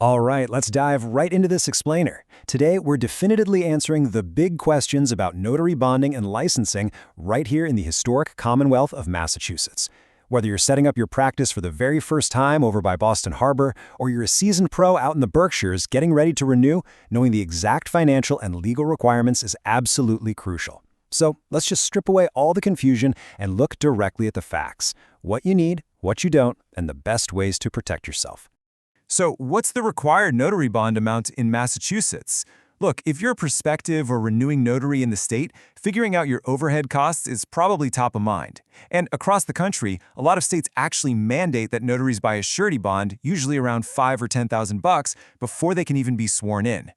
All right, let's dive right into this explainer. Today, we're definitively answering the big questions about notary bonding and licensing right here in the historic Commonwealth of Massachusetts. Whether you're setting up your practice for the very first time over by Boston Harbor, or you're a seasoned pro out in the Berkshires getting ready to renew, knowing the exact financial and legal requirements is absolutely crucial. So let's just strip away all the confusion and look directly at the facts. What you need, what you don't, and the best ways to protect yourself. So what's the required notary bond amount in Massachusetts? Look, if you're a prospective or renewing notary in the state, figuring out your overhead costs is probably top of mind. And across the country, a lot of states actually mandate that notaries buy a surety bond, usually around $5,000 or $10,000 before they can even be sworn in.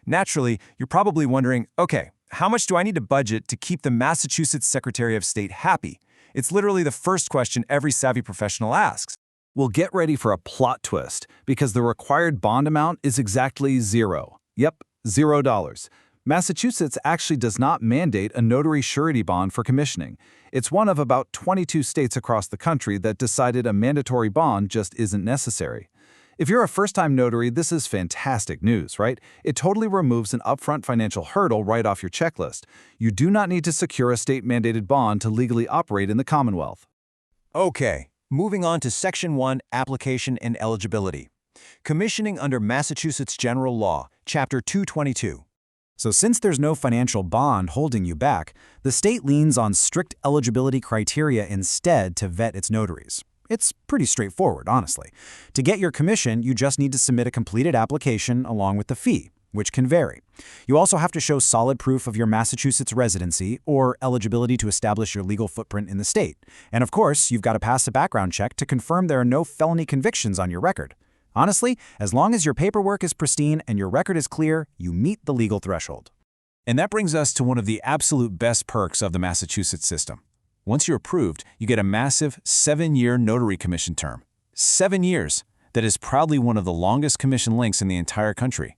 Naturally, you're probably wondering, okay, how much do I need to budget to keep the Massachusetts Secretary of State happy? It's literally the first question every savvy professional asks. Well, get ready for a plot twist, because the required bond amount is exactly zero. Yep, $0. Massachusetts actually does not mandate a notary surety bond for commissioning. It's one of about 22 states across the country that decided a mandatory bond just isn't necessary. If you're a first-time notary, this is fantastic news, right? It totally removes an upfront financial hurdle right off your checklist. You do not need to secure a state-mandated bond to legally operate in the Commonwealth. Okay. Moving on to Section 1, Application and Eligibility. Commissioning under Massachusetts General Law, Chapter 222. So since there's no financial bond holding you back, the state leans on strict eligibility criteria instead to vet its notaries. It's pretty straightforward, honestly. To get your commission, you just need to submit a completed application along with the fee, which can vary. You also have to show solid proof of your Massachusetts residency or eligibility to establish your legal footprint in the state. And of course, you've got to pass a background check to confirm there are no felony convictions on your record. Honestly, as long as your paperwork is pristine and your record is clear, you meet the legal threshold. And that brings us to one of the absolute best perks of the Massachusetts system. Once you're approved, you get a massive 7-year notary commission term. 7 years! That is proudly one of the longest commission lengths in the entire country.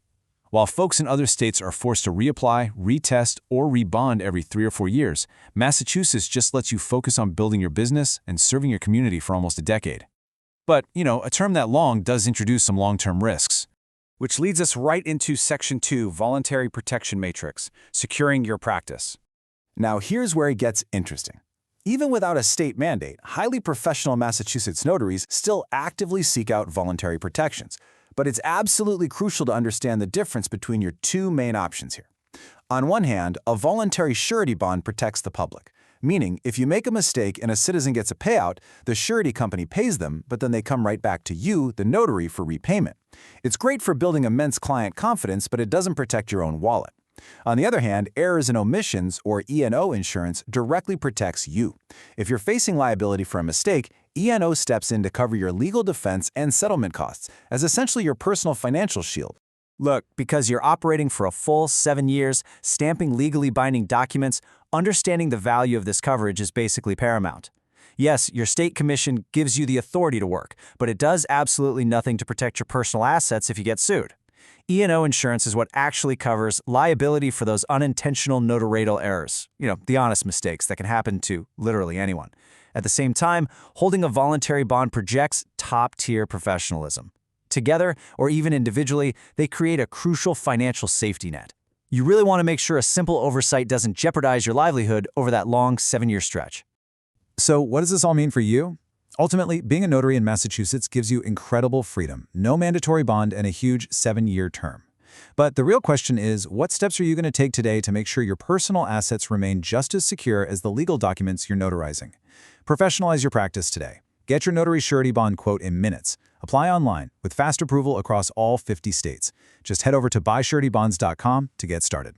While folks in other states are forced to reapply, retest, or rebond every 3 or 4 years, Massachusetts just lets you focus on building your business and serving your community for almost a decade. But, a term that long does introduce some long-term risks. Which leads us right into Section 2, Voluntary Protection Matrix, securing your practice. Now here's where it gets interesting. Even without a state mandate, highly professional Massachusetts notaries still actively seek out voluntary protections. But it's absolutely crucial to understand the difference between your two main options here. On one hand, a voluntary surety bond protects the public, meaning if you make a mistake and a citizen gets a payout, the surety company pays them, but then they come right back to you, the notary, for repayment. It's great for building immense client confidence, but it doesn't protect your own wallet. On the other hand, errors and omissions, or E&O insurance, directly protects you. If you're facing liability for a mistake, E&O steps in to cover your legal defense and settlement costs, as essentially your personal financial shield. Look, because you're operating for a full 7 years, stamping legally binding documents, understanding the value of this coverage is basically paramount. Yes, your state commission gives you the authority to work, but it does absolutely nothing to protect your personal assets if you get sued. E&O insurance is what actually covers liability for those unintentional notarial errors, the honest mistakes that can happen to literally anyone. At the same time, holding a voluntary bond projects top-tier professionalism. Together, or even individually, they create a crucial financial safety net. You really want to make sure a simple oversight doesn't jeopardize your livelihood over that long 7-year stretch. So what does this all mean for you? Ultimately, being a notary in Massachusetts gives you incredible freedom, no mandatory bond, and a huge 7-year term. But the real question is, what steps are you going to take today to make sure your personal assets remain just as secure as the legal documents you're notarizing? Professionalize your practice today. Get your notary surety bond quote in minutes. Apply online with fast approval across all 50 states. Just head over to buysuretybonds.com to get started.